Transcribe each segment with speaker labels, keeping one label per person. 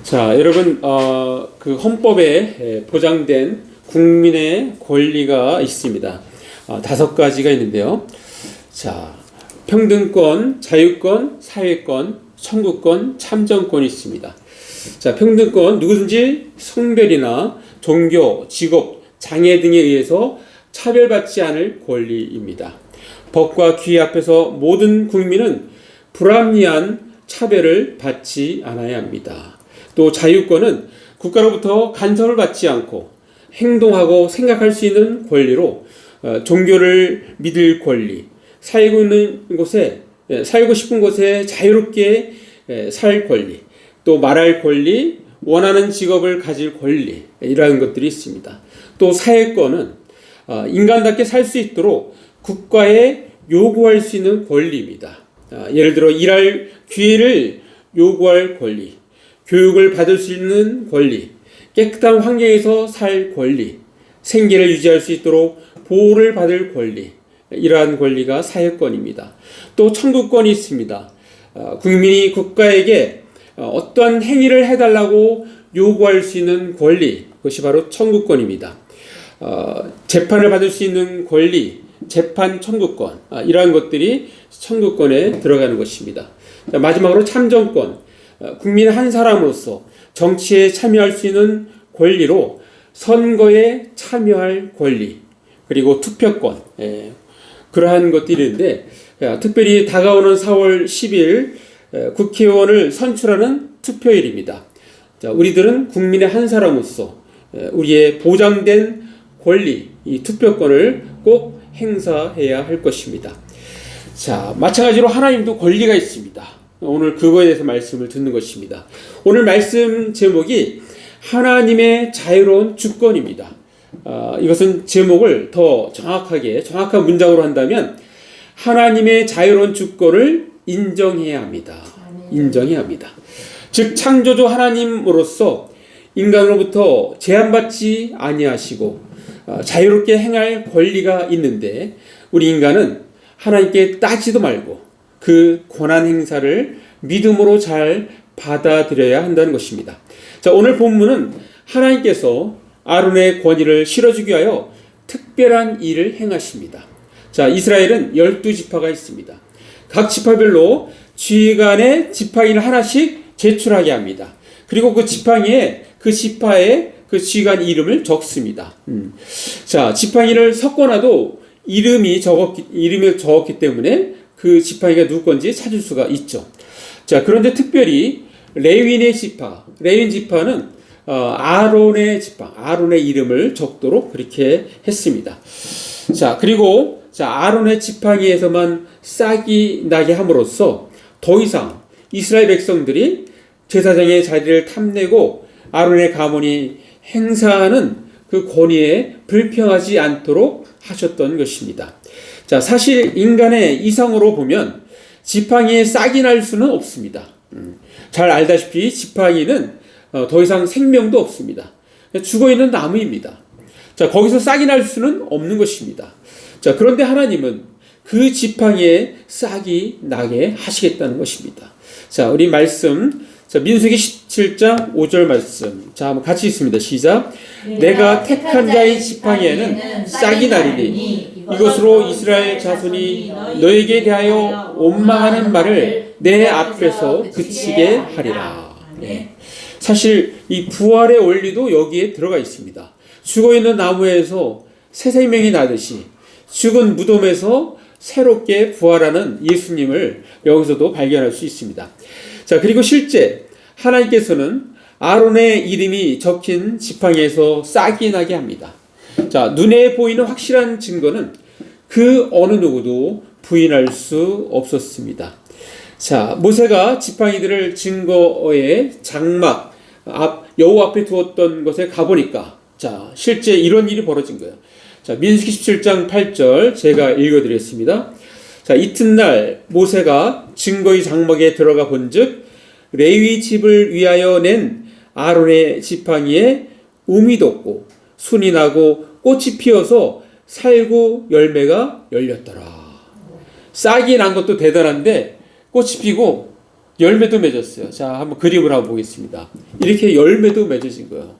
Speaker 1: 자, 여러분, 그 헌법에 보장된 국민의 권리가 있습니다. 5가지가 있는데요. 자, 평등권, 자유권, 사회권, 청구권, 참정권이 있습니다. 자, 평등권, 누구든지 성별이나 종교, 직업, 장애 등에 의해서 차별받지 않을 권리입니다. 법과 규례 앞에서 모든 국민은 불합리한 차별을 받지 않아야 합니다. 또 자유권은 국가로부터 간섭을 받지 않고 행동하고 생각할 수 있는 권리로 종교를 믿을 권리, 살고 싶은 곳에 자유롭게 살 권리, 또 말할 권리, 원하는 직업을 가질 권리, 이러한 것들이 있습니다. 또 사회권은 인간답게 살 수 있도록 국가에 요구할 수 있는 권리입니다. 예를 들어 일할 기회를 요구할 권리, 교육을 받을 수 있는 권리, 깨끗한 환경에서 살 권리, 생계를 유지할 수 있도록 보호를 받을 권리, 이러한 권리가 사회권입니다. 또 청구권이 있습니다. 국민이 국가에게 어떠한 행위를 해달라고 요구할 수 있는 권리, 그것이 바로 청구권입니다. 재판을 받을 수 있는 권리, 재판 청구권, 이러한 것들이 청구권에 들어가는 것입니다. 마지막으로 참정권, 국민 한 사람으로서 정치에 참여할 수 있는 권리로 선거에 참여할 권리, 그리고 투표권, 그러한 것들이 있는데, 특별히 다가오는 4월 10일 국회의원을 선출하는 투표일입니다. 자, 우리들은 국민의 한 사람으로서 우리의 보장된 권리, 이 투표권을 꼭 행사해야 할 것입니다. 자, 마찬가지로 하나님도 권리가 있습니다. 오늘 그거에 대해서 말씀을 듣는 것입니다. 오늘 말씀 제목이 하나님의 자유로운 주권입니다. 이것은 제목을 더 정확한 문장으로 한다면 하나님의 자유로운 주권을 인정해야 합니다. 인정해야 합니다. 즉 창조주 하나님으로서 인간으로부터 제한받지 아니하시고 자유롭게 행할 권리가 있는데 우리 인간은 하나님께 따지도 말고 그 권한 행사를 믿음으로 잘 받아들여야 한다는 것입니다. 자, 오늘 본문은 하나님께서 아론의 권위를 실어주기 위하여 특별한 일을 행하십니다. 자, 이스라엘은 12지파가 있습니다. 각 지파별로 지휘관의 지팡이를 하나씩 제출하게 합니다. 그리고 그 지팡이에 그 지파의 그 지휘관 이름을 적습니다. 자, 지팡이를 섞어놔도 이름이 적었기 때문에 그 지팡이가 누구 건지 찾을 수가 있죠. 자, 그런데 특별히 레위인의 지파는 아론의 지팡, 아론의 이름을 적도록 그렇게 했습니다. 자, 그리고 아론의 지팡이에서만 싹이 나게 함으로써 더 이상 이스라엘 백성들이 제사장의 자리를 탐내고 아론의 가문이 행사하는 그 권위에 불평하지 않도록 하셨던 것입니다. 자, 사실 인간의 이성으로 보면 지팡이에 싹이 날 수는 없습니다. 잘 알다시피 지팡이는 더 이상 생명도 없습니다. 죽어있는 나무입니다. 자, 거기서 싹이 날 수는 없는 것입니다. 자, 그런데 하나님은 그 지팡이에 싹이 나게 하시겠다는 것입니다. 자, 우리 말씀, 자, 민수기 17장 5절 말씀. 자, 한번 같이 읽습니다. 시작. 내가 택한 자의 지팡이에는 싹이 나리니 이것으로 이스라엘 자손이 너에게 대하여 원망하는 말을 내 앞에서 그치게 하리라. 네. 사실 이 부활의 원리도 여기에 들어가 있습니다. 죽어있는 나무에서 새 생명이 나듯이 죽은 무덤에서 새롭게 부활하는 예수님을 여기서도 발견할 수 있습니다. 자, 그리고 실제 하나님께서는 아론의 이름이 적힌 지팡이에서 싹이 나게 합니다. 자, 눈에 보이는 확실한 증거는 그 어느 누구도 부인할 수 없었습니다. 자, 모세가 지팡이들을 증거의 장막 여호와 앞에 두었던 것에 가보니까 자, 실제 이런 일이 벌어진 거예요. 자, 민수기 17장 8절 제가 읽어드리겠습니다. 자, 이튿날 모세가 증거의 장막에 들어가 본즉 레위 집을 위하여 낸 아론의 지팡이에 움이 돋고 순이 나고 꽃이 피어서 살구 열매가 열렸더라. 싹이 난 것도 대단한데 꽃이 피고 열매도 맺었어요. 자, 한번 그림을 한번 보겠습니다. 이렇게 열매도 맺어진 거예요.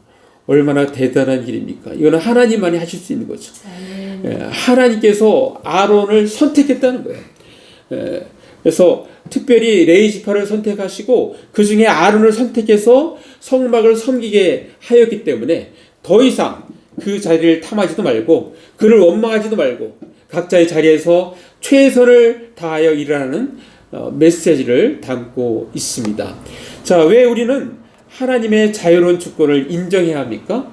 Speaker 1: 얼마나 대단한 일입니까? 이거는 하나님만이 하실 수 있는 거죠. 하나님께서 아론을 선택했다는 거예요. 그래서 특별히 레위 지파를 선택하시고 그 중에 아론을 선택해서 성막을 섬기게 하였기 때문에 더 이상 그 자리를 탐하지도 말고 그를 원망하지도 말고 각자의 자리에서 최선을 다하여 일하는 메시지를 담고 있습니다. 자, 왜 우리는 하나님의 자유로운 주권을 인정해야 합니까?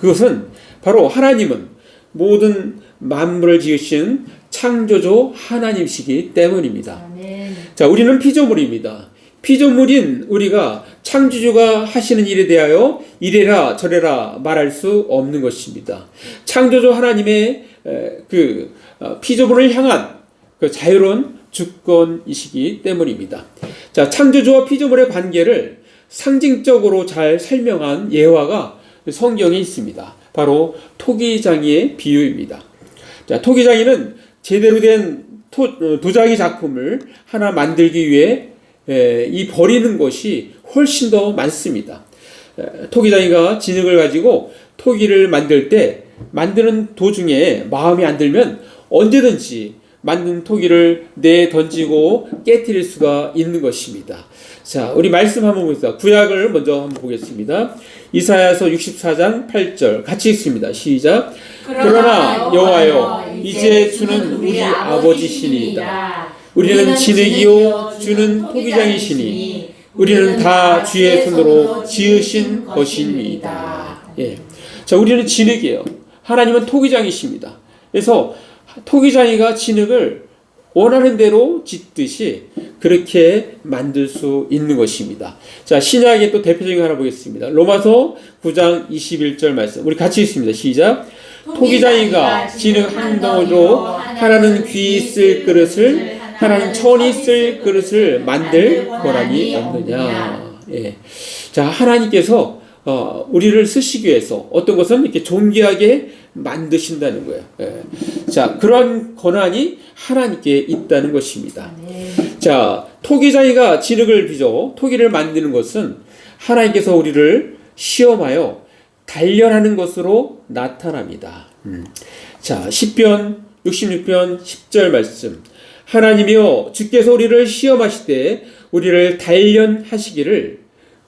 Speaker 1: 그것은 바로 하나님은 모든 만물을 지으신 창조주 하나님이시기 때문입니다.
Speaker 2: 아멘.
Speaker 1: 자, 우리는 피조물입니다. 피조물인 우리가 창조주가 하시는 일에 대하여 이래라 저래라 말할 수 없는 것입니다. 창조주 하나님의 피조물을 향한 그 자유로운 주권이시기 때문입니다. 자, 창조주와 피조물의 관계를 상징적으로 잘 설명한 예화가 성경에 있습니다. 바로 토기장이의 비유입니다. 자, 토기장이는 제대로 된 도자기 작품을 하나 만들기 위해 이 버리는 것이 훨씬 더 많습니다. 토기장이가 진흙을 가지고 토기를 만들 때 만드는 도중에 마음에 안 들면 언제든지 만든 토기를 내던지고 깨뜨릴 수가 있는 것입니다. 자, 우리 말씀 한번 보겠습니다. 구약을 먼저 한번 보겠습니다. 이사야서 64장 8절 같이 읽습니다. 시작. 그러나 여호와여 이제 주는 우리 아버지시니이다. 우리는 진흙이요 주는 토기장이시니 우리는 다 주의 손으로 지으신 것입니다. 예. 자, 우리는 진흙이에요. 하나님은 토기장이십니다. 그래서 토기장이가 진흙을 원하는 대로 짓듯이 그렇게 만들 수 있는 것입니다. 자, 신약의 또 대표적인 거 하나 보겠습니다. 로마서 9장 21절 말씀. 우리 같이 읽습니다. 시작. 토기장이가 진흙 한 덩어리로 하나는 귀 쓸 그릇을 하나는 천이 쓸 그릇을 만들 권한이 없느냐. 예. 자, 하나님께서 우리를 쓰시기 위해서 어떤 것은 이렇게 존귀하게 만드신다는 거예요. 예. 자, 그러한 권한이 하나님께 있다는 것입니다. 자, 토기장이가 진흙을 빚어 토기를 만드는 것은 하나님께서 우리를 시험하여 단련하는 것으로 나타납니다. 자, 시편 66편 10절 말씀. 하나님이여 주께서 우리를 시험하시되 우리를 단련하시기를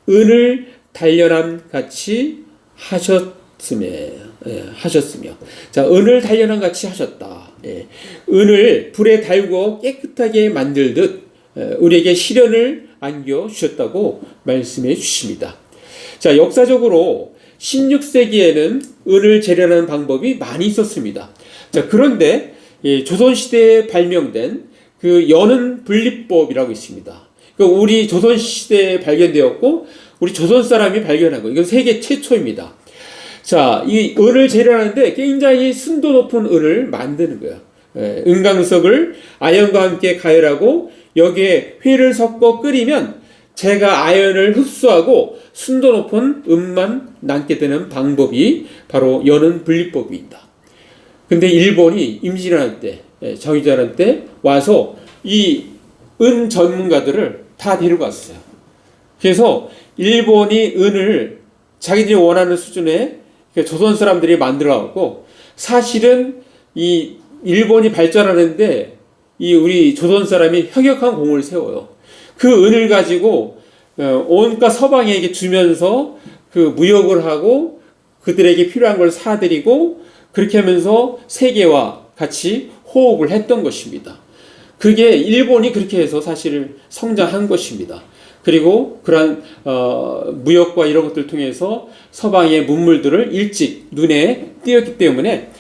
Speaker 1: 은을 단련함 같이 하셨으며. 자, 은을 단련함 같이 하셨다. 예. 은을 불에 달고 깨끗하게 만들듯 우리에게 시련을 안겨 주셨다고 말씀해 주십니다. 자, 역사적으로 16세기에는 은을 재련하는 방법이 많이 있었습니다. 자, 그런데 조선시대에 발명된 그 연은 분리법이라고 있습니다. 그러니까 우리 조선시대에 발견되었고 우리 조선 사람이 발견한 거예요. 이건 세계 최초입니다. 자, 이 은을 재련하는데 굉장히 순도 높은 은을 만드는 거예요. 은강석을 아연과 함께 가열하고 여기에 회를 섞어 끓이면 재가 아연을 흡수하고 순도 높은 은만 남게 되는 방법이 바로 연은 분리법입니다. 근데 일본이 임진왜란 때, 정의전환 때 와서 이 은 전문가들을 다 데리고 왔어요. 그래서 일본이 은을 자기들이 원하는 수준의 조선 사람들이 만들어갖고 사실은 이 일본이 발전하는데 이 우리 조선 사람이 혁혁한 공을 세워요. 그 은을 가지고 온갖 서방에게 주면서 그 무역을 하고 그들에게 필요한 걸 사들이고 그렇게 하면서 세계와 같이 호흡을 했던 것입니다. 그게 일본이 그렇게 해서 사실 성장한 것입니다. 그리고 그러한 무역과 이런 것들을 통해서 서방의 문물들을 일찍 눈에 띄었기 때문에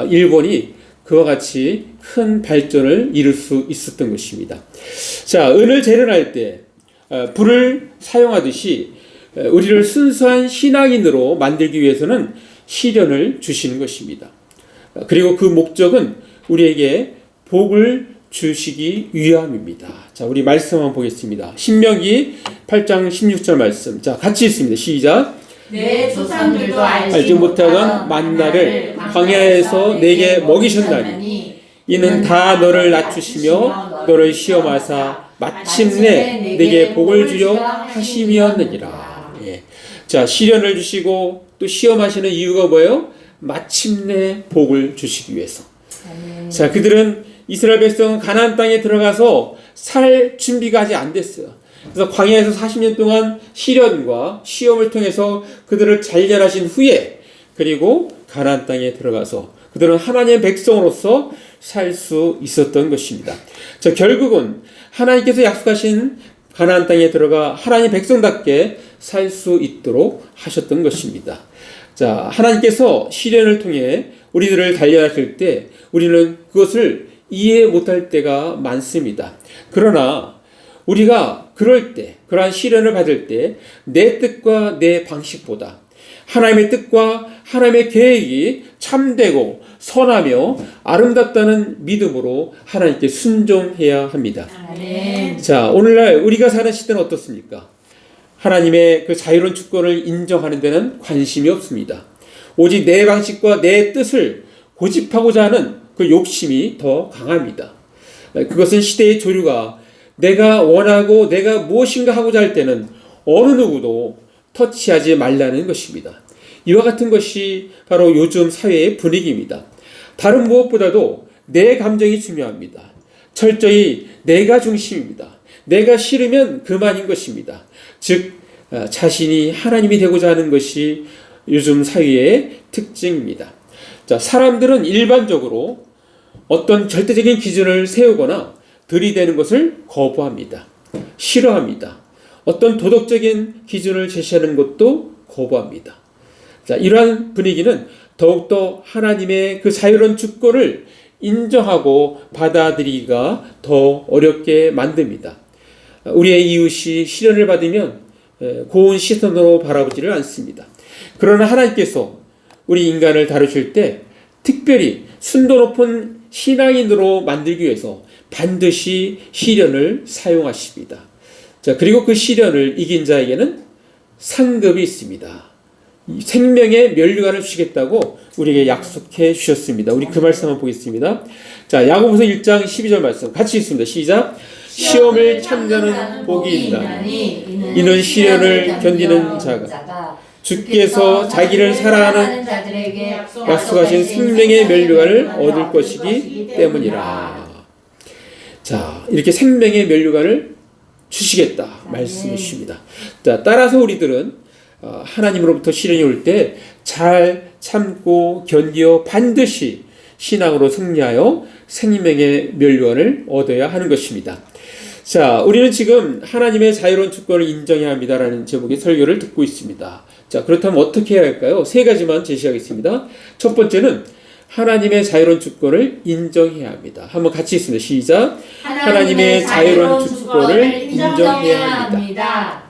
Speaker 1: 일본이 그와 같이 큰 발전을 이룰 수 있었던 것입니다. 자, 은을 재련할 때 불을 사용하듯이 우리를 순수한 신앙인으로 만들기 위해서는 시련을 주시는 것입니다. 그리고 그 목적은 우리에게 복을 주시기 위함입니다. 자, 우리 말씀 한번 보겠습니다. 신명기 8장 16절 말씀. 자, 같이 읽습니다. 시작.
Speaker 2: 내 조상들도
Speaker 1: 알지 못하던 만나를 광야에서 내게 먹이셨나니 이는 다 너를 낮추시며 너를 시험하사 마침내 내게 복을 주려 하심이었느니라. 예. 자, 시련을 주시고 또 시험하시는 이유가 뭐예요? 마침내 복을 주시기 위해서. 자, 그들은 이스라엘 백성은 가나안 땅에 들어가서 살 준비가 아직 안 됐어요. 그래서 광야에서 40년 동안 시련과 시험을 통해서 그들을 단련하신 후에 그리고 가나안 땅에 들어가서 그들은 하나님의 백성으로서 살 수 있었던 것입니다. 자, 결국은 하나님께서 약속하신 가나안 땅에 들어가 하나님 백성답게 살 수 있도록 하셨던 것입니다. 자, 하나님께서 시련을 통해 우리들을 단련하실 때 우리는 그것을 이해 못할 때가 많습니다. 그러나 우리가 그럴 때, 그러한 시련을 받을 때 내 뜻과 내 방식보다 하나님의 뜻과 하나님의 계획이 참되고 선하며 아름답다는 믿음으로 하나님께 순종해야 합니다. 아멘. 자, 오늘날 우리가 사는 시대는 어떻습니까? 하나님의 그 자유로운 주권을 인정하는 데는 관심이 없습니다. 오직 내 방식과 내 뜻을 고집하고자 하는 그 욕심이 더 강합니다. 그것은 시대의 조류가 내가 원하고 내가 무엇인가 하고자 할 때는 어느 누구도 터치하지 말라는 것입니다. 이와 같은 것이 바로 요즘 사회의 분위기입니다. 다른 무엇보다도 내 감정이 중요합니다. 철저히 내가 중심입니다. 내가 싫으면 그만인 것입니다. 즉 자신이 하나님이 되고자 하는 것이 요즘 사회의 특징입니다. 자, 사람들은 일반적으로 어떤 절대적인 기준을 세우거나 들이대는 것을 거부합니다. 싫어합니다. 어떤 도덕적인 기준을 제시하는 것도 거부합니다. 자, 이러한 분위기는 더욱더 하나님의 그 자유로운 주권을 인정하고 받아들이기가 더 어렵게 만듭니다. 우리의 이웃이 시련을 받으면 고운 시선으로 바라보지를 않습니다. 그러나 하나님께서 우리 인간을 다루실 때 특별히 순도 높은 신앙인으로 만들기 위해서 반드시 시련을 사용하십니다. 자, 그리고 그 시련을 이긴 자에게는 상급이 있습니다. 생명의 면류관을 주시겠다고 우리에게 약속해 주셨습니다. 우리 그 말씀 한번 보겠습니다. 자, 야고보서 1장 12절 말씀 같이 읽습니다. 시작. 시험을 참자는 복이 있나니 이는 시련을 견디는 자가 주께서 자기를 사랑하는 자들에게 약속하신 생명의 면류관을 얻을 것이기 때문이라. 자, 이렇게 생명의 면류관을 주시겠다 말씀해 주십니다. 자, 따라서 우리들은 하나님으로부터 시련이 올 때 잘 참고 견디어 반드시 신앙으로 승리하여 생명의 면류관을 얻어야 하는 것입니다. 자, 우리는 지금 하나님의 자유로운 주권을 인정해야 합니다라는 제목의 설교를 듣고 있습니다. 자, 그렇다면 어떻게 해야 할까요? 세 가지만 제시하겠습니다. 첫 번째는 하나님의 자유로운 주권을 인정해야 합니다. 한번 같이 있습니다. 시작. 하나님의 자유로운 주권을 인정해야 합니다.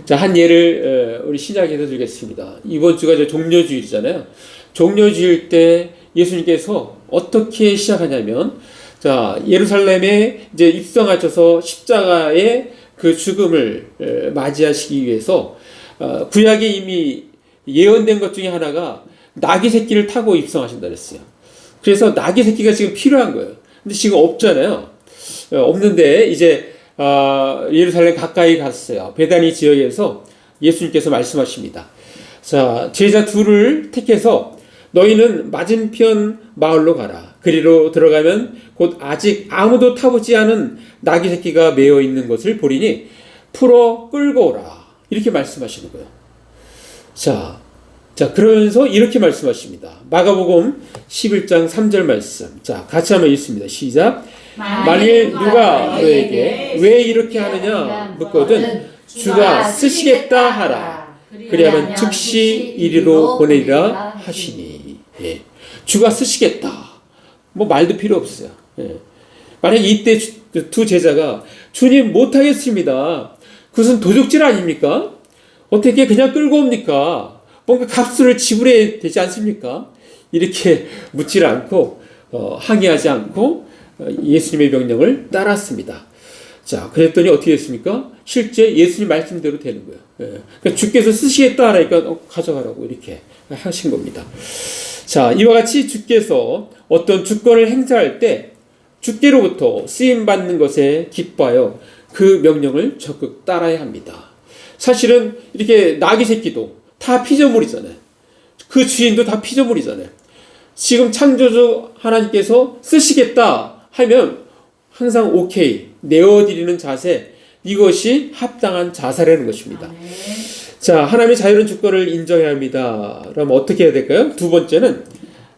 Speaker 1: 자, 한 예를 우리 시작해서 드리겠습니다. 이번 주가 이제 종려주일이잖아요. 종려주일 때 예수님께서 어떻게 시작하냐면, 자, 예루살렘에 이제 입성하셔서 십자가의 그 죽음을 맞이하시기 위해서 구약에 이미 예언된 것 중에 하나가 나귀 새끼를 타고 입성하신다 그랬어요. 그래서 나귀 새끼가 지금 필요한 거예요. 근데 지금 없잖아요. 없는데 이제 예루살렘 가까이 갔어요. 베다니 지역에서 예수님께서 말씀하십니다. 자, 제자 둘을 택해서 너희는 맞은편 마을로 가라. 그리로 들어가면 곧 아직 아무도 타보지 않은 나귀 새끼가 메어 있는 것을 보리니 풀어 끌고 오라. 이렇게 말씀하시는 거예요. 자, 그러면서 이렇게 말씀하십니다. 마가복음 11장 3절 말씀. 자, 같이 한번 읽습니다. 시작. 만일 누가 너에게 왜 이렇게 하느냐 묻거든 주가 쓰시겠다 하라. 그리하면 즉시 이리로 보내리라 하시니. 예. 주가 쓰시겠다. 뭐 말도 필요 없어요. 예. 만약 이때 두 제자가 주님 못하겠습니다. 그것은 도적질 아닙니까? 어떻게 그냥 끌고 옵니까? 뭔가 값을 지불해야 되지 않습니까? 이렇게 묻지를 않고 항의하지 않고 예수님의 명령을 따랐습니다. 자, 그랬더니 어떻게 됐습니까? 실제 예수님 말씀대로 되는 거예요. 예. 그러니까 주께서 쓰시겠다 하니까 가져가라고 이렇게 하신 겁니다. 자, 이와 같이 주께서 어떤 주권을 행사할 때 주께로부터 쓰임받는 것에 기뻐하여 그 명령을 적극 따라야 합니다. 사실은 이렇게 나귀 새끼도 다 피조물이잖아요. 그 주인도 다 피조물이잖아요. 지금 창조주 하나님께서 쓰시겠다 하면 항상 오케이, 내어드리는 자세, 이것이 합당한 자세라는 것입니다. 자, 하나님의 자유로운 주권을 인정해야 합니다. 그럼 어떻게 해야 될까요? 두 번째는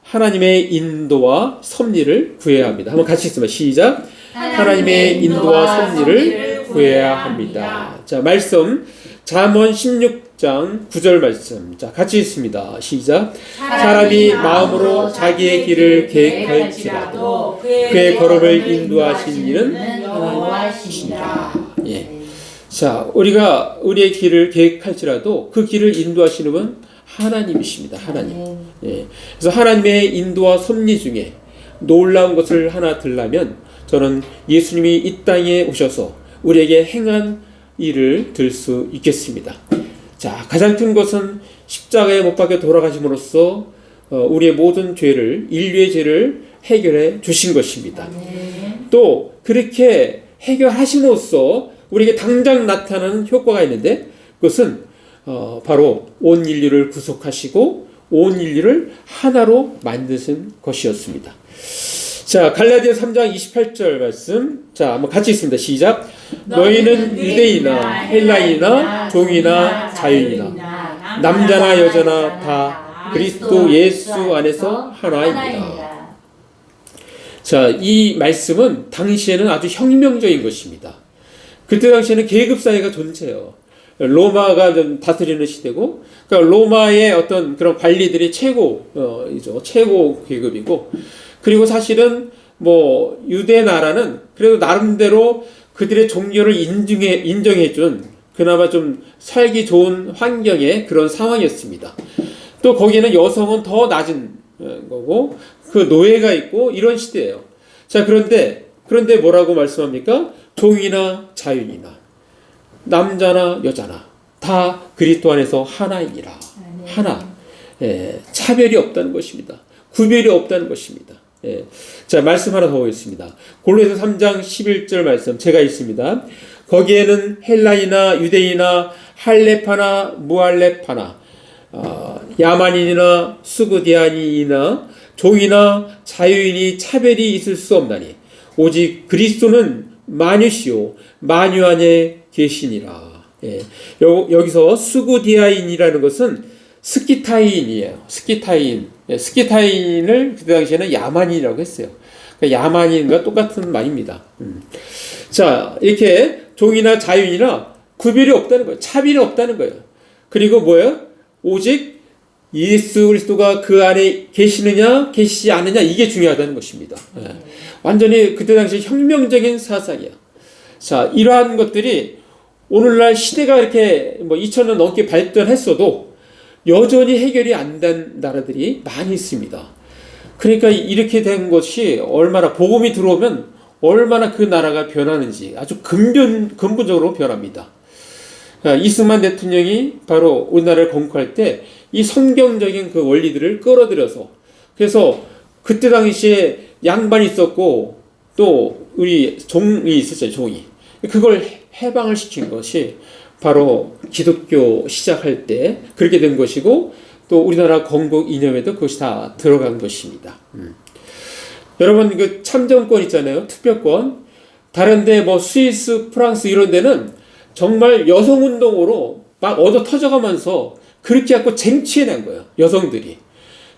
Speaker 1: 하나님의 인도와 섭리를 구해야 합니다. 한번 같이 읽습니다. 시작. 하나님의 인도와 섭리를 구해야 합니다. 자, 말씀 잠언 16장 9절 말씀. 자, 같이 읽습니다. 시작. 사람이 마음으로 자기의 길을 계획할지라도 그의 걸음을 인도하신 이는 여호와시니라. 예. 자, 우리가 우리의 길을 계획할지라도 그 길을 인도하시는 분 하나님이십니다. 하나님. 예. 그래서 하나님의 인도와 섭리 중에 놀라운 것을 하나 들라면 저는 예수님이 이 땅에 오셔서 우리에게 행한 일을 들 수 있겠습니다. 자, 가장 큰 것은 십자가에 못 박혀 돌아가심으로써 우리의 모든 죄를, 인류의 죄를 해결해 주신 것입니다. 또 그렇게 해결하심으로써 우리에게 당장 나타나는 효과가 있는데 그것은 바로 온 인류를 구속하시고 온 인류를 하나로 만드신 것이었습니다. 자, 갈라디아 3장 28절 말씀. 자, 한번 같이 읽습니다. 시작. 너희는 유대인이나 헬라인이나 종이나 자유인이나 남자나 여자나 다 그리스도 예수 안에서 하나입니다. 자, 이 말씀은 당시에는 아주 혁명적인 것입니다. 그때 당시에는 계급 사회가 존재해요. 로마가 좀 다스리는 시대고, 그러니까 로마의 어떤 그런 관리들이 최고 계급이고, 그리고 사실은 뭐 유대 나라는 그래도 나름대로 그들의 종교를 인정해준 그나마 좀 살기 좋은 환경의 그런 상황이었습니다. 또 거기는 여성은 더 낮은 거고 그 노예가 있고 이런 시대예요. 자, 그런데 뭐라고 말씀합니까? 종이나 자유인이나 남자나 여자나 다 그리스도 안에서 하나이니라. 하나. 예, 차별이 없다는 것입니다. 구별이 없다는 것입니다. 예. 자, 말씀 하나 더 보겠습니다. 골로새서 3장 11절 말씀 제가 읽습니다. 거기에는 헬라이나 유대인이나 할레파나 무할레파나 야만인이나 수구디아니이나 종이나 자유인이 차별이 있을 수 없나니 오직 그리스도는 만유시요 만유 안에 계시니라. 예. 여기서 수구디아인이라는 것은 스키타인이에요. 스키타인. 예, 스키타인을 그때 당시에는 야만인이라고 했어요. 그러니까 야만인과 똑같은 말입니다. 자, 이렇게 종이나 자유인이나 구별이 없다는 거예요. 차별이 없다는 거예요. 그리고 뭐예요? 오직 예수 그리스도가 그 안에 계시느냐 계시지 않느냐 이게 중요하다는 것입니다. 예. 완전히 그때 당시 혁명적인 사상이야. 자, 이러한 것들이 오늘날 시대가 이렇게 뭐 2000년 넘게 발전했어도 여전히 해결이 안 된 나라들이 많이 있습니다. 그러니까 이렇게 된 것이 얼마나 복음이 들어오면 얼마나 그 나라가 변하는지 아주 근본적으로 변합니다. 이승만 대통령이 바로 우리나라를 건국할 때 이 성경적인 그 원리들을 끌어들여서 그래서 그때 당시에 양반이 있었고 또 우리 종이 있었죠. 종이. 그걸 해방을 시킨 것이 바로 기독교 시작할 때 그렇게 된 것이고 또 우리나라 건국 이념에도 그것이 다 들어간 것입니다. 여러분 그 참정권 있잖아요. 투표권. 다른데 뭐 스위스, 프랑스 이런 데는 정말 여성운동으로 막 얻어 터져가면서 그렇게 갖고 쟁취해낸 거예요. 여성들이.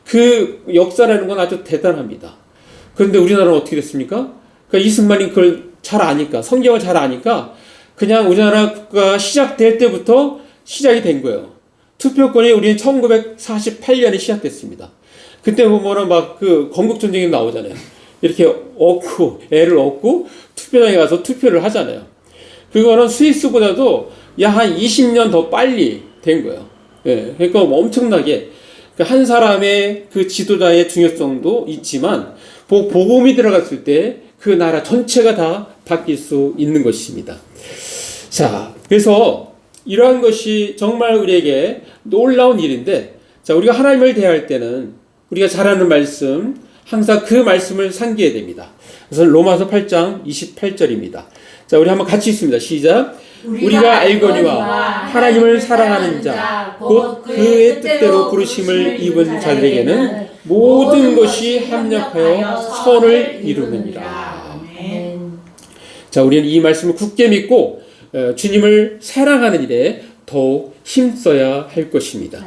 Speaker 1: 그 역사라는 건 아주 대단합니다. 그런데 우리나라는 어떻게 됐습니까? 그러니까 이승만이 그걸 잘 아니까 성경을 잘 아니까 그냥 우리나라가 시작될 때부터 시작이 된 거예요. 투표권이 우리는 1948년에 시작됐습니다. 그때 보면은 막 그 건국전쟁이 나오잖아요. 이렇게 애를 얻고 투표장에 가서 투표를 하잖아요. 그거는 스위스보다도 한 20년 더 빨리 된 거예요. 예, 그러니까 엄청나게 한 사람의 그 지도자의 중요성도 있지만 복음이 들어갔을 때 그 나라 전체가 다 바뀔 수 있는 것입니다. 자, 그래서 이러한 것이 정말 우리에게 놀라운 일인데, 자, 우리가 하나님을 대할 때는 우리가 잘 아는 말씀, 항상 그 말씀을 상기해야 됩니다. 그래서 로마서 8장 28절입니다. 자, 우리 한번 같이 읽습니다. 시작. 우리가 알거니와 하나님을 사랑하는 자 곧 그의 뜻대로 부르심을 입은 자들에게는 모든 것이 합력하여 선을 이루느니라. 자, 우리는 이 말씀을 굳게 믿고 주님을 사랑하는 일에 더욱 힘써야 할 것입니다.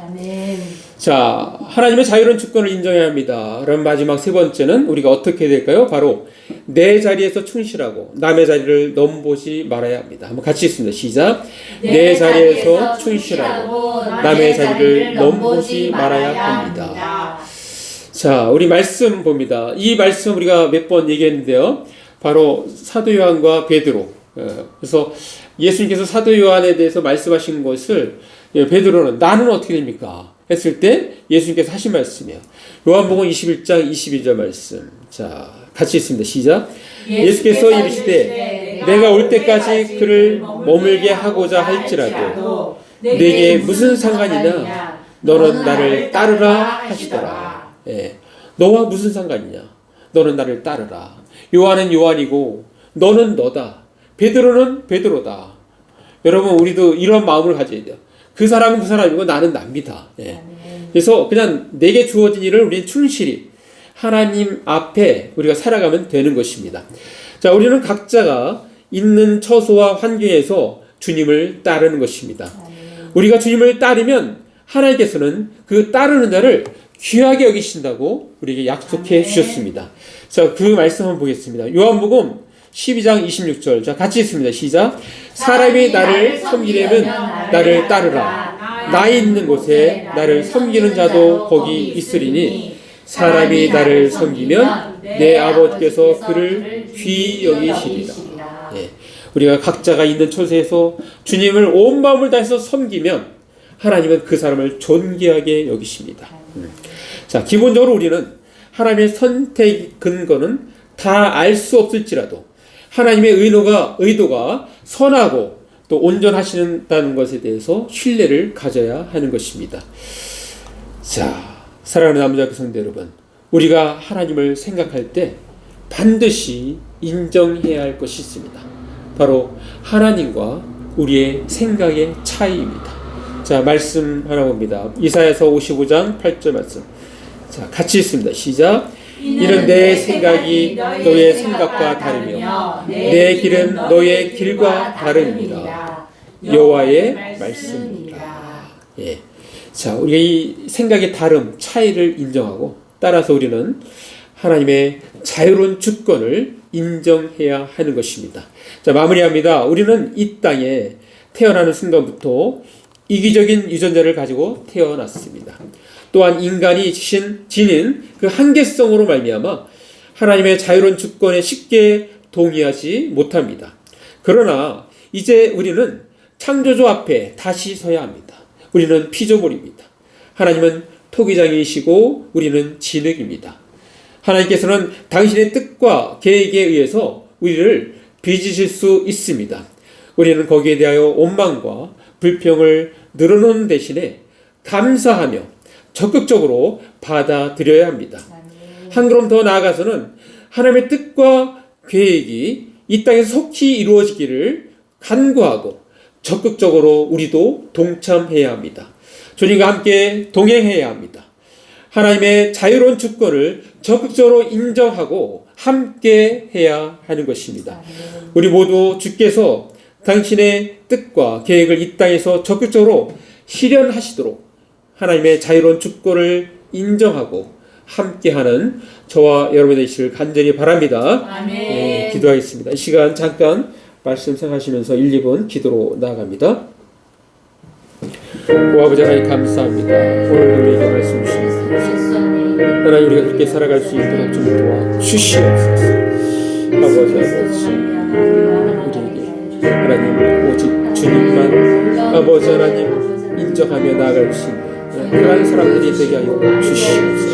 Speaker 1: 자, 하나님의 자유로운 주권을 인정해야 합니다. 그럼 마지막 세 번째는 우리가 어떻게 될까요? 바로 내 자리에서 충실하고 남의 자리를 넘보지 말아야 합니다. 한번 같이 읽습니다. 시작. 내 자리에서 충실하고 남의 자리를 넘보지 말아야 합니다. 자, 우리 말씀 봅니다. 이 말씀 우리가 몇 번 얘기했는데요. 바로 사도 요한과 베드로. 그래서 예수님께서 사도 요한에 대해서 말씀하신 것을 베드로는 나는 어떻게 됩니까? 했을 때 예수님께서 하신 말씀이에요. 요한복음 21장 22절 말씀. 자, 같이 읽습니다. 시작. 예수께서 이르시되 내가 올 때까지 그를 머물게 하고자 할지라도 내게 무슨 상관이냐? 너는 나를 따르라 하시더라. 예. 너와 무슨 상관이냐? 너는 나를 따르라. 요한은 요한이고 너는 너다. 베드로는 베드로다. 여러분, 우리도 이런 마음을 가져야 돼요. 그 사람은 그 사람이고 나는 납니다. 예. 그래서 그냥 내게 주어진 일을 우리는 충실히 하나님 앞에 우리가 살아가면 되는 것입니다. 자, 우리는 각자가 있는 처소와 환경에서 주님을 따르는 것입니다. 우리가 주님을 따르면 하나님께서는 그 따르는 자를 귀하게 여기신다고 우리에게 약속해 주셨습니다. 자, 그 말씀 한번 보겠습니다. 요한복음 12장 26절. 자, 같이 읽습니다. 시작. 사람이 나를 섬기려면 나를 따르라. 나 있는 곳에 나를 섬기는 자도 거기 있으리니 사람이 나를 섬기면 내 아버지께서 그를 귀히 여기시리라. 예. 우리가 각자가 있는 처소에서 주님을 온 마음을 다해서 섬기면 하나님은 그 사람을 존귀하게 여기십니다. 자, 기본적으로 우리는 하나님의 선택 근거는 다 알 수 없을지라도 하나님의 의도가 선하고 또 온전하시다는 것에 대해서 신뢰를 가져야 하는 것입니다. 자, 사랑하는 남자교 성도 여러분, 우리가 하나님을 생각할 때 반드시 인정해야 할 것이 있습니다. 바로 하나님과 우리의 생각의 차이입니다. 자, 말씀 하나 봅니다. 이사야서 55장 8절 말씀. 자, 같이 읽습니다. 시작. 이는 내 생각이 너의 생각과 다르며 내 길은 너의 길과 다릅니다. 여호와의 말씀입니다. 예. 자, 우리의 이 생각의 다름, 차이를 인정하고 따라서 우리는 하나님의 자유로운 주권을 인정해야 하는 것입니다. 자, 마무리합니다. 우리는 이 땅에 태어나는 순간부터 이기적인 유전자를 가지고 태어났습니다. 또한 인간이 지닌 그 한계성으로 말미암아 하나님의 자유로운 주권에 쉽게 동의하지 못합니다. 그러나 이제 우리는 창조주 앞에 다시 서야 합니다. 우리는 피조물입니다. 하나님은 토기장이시고 우리는 진흙입니다. 하나님께서는 당신의 뜻과 계획에 의해서 우리를 빚으실 수 있습니다. 우리는 거기에 대하여 원망과 불평을 늘어놓는 대신에 감사하며 적극적으로 받아들여야 합니다. 한 걸음 더 나아가서는 하나님의 뜻과 계획이 이 땅에서 속히 이루어지기를 간구하고 적극적으로 우리도 동참해야 합니다. 주님과 함께 동행해야 합니다. 하나님의 자유로운 주권을 적극적으로 인정하고 함께 해야 하는 것입니다. 우리 모두 주께서 당신의 뜻과 계획을 이 땅에서 적극적으로 실현하시도록 하나님의 자유로운 주권을 인정하고 함께하는 저와 여러분이 되시길 간절히 바랍니다. 네, 기도하겠습니다. 이 시간 잠깐 말씀 생각하시면서 1, 2분 기도로 나아갑니다. 오 아버지 하나님 감사합니다. 오늘 우리에게 말씀 주시옵소서. 하나님 우리가 그렇게 살아갈 수 있도록 좀 도와주시옵소서. 아버지 우리에게 하나님 오직 주님만 아버지 하나님 인정하며 나아갈 수 있는 그러한 사람들이 되게 하여 주시옵소서.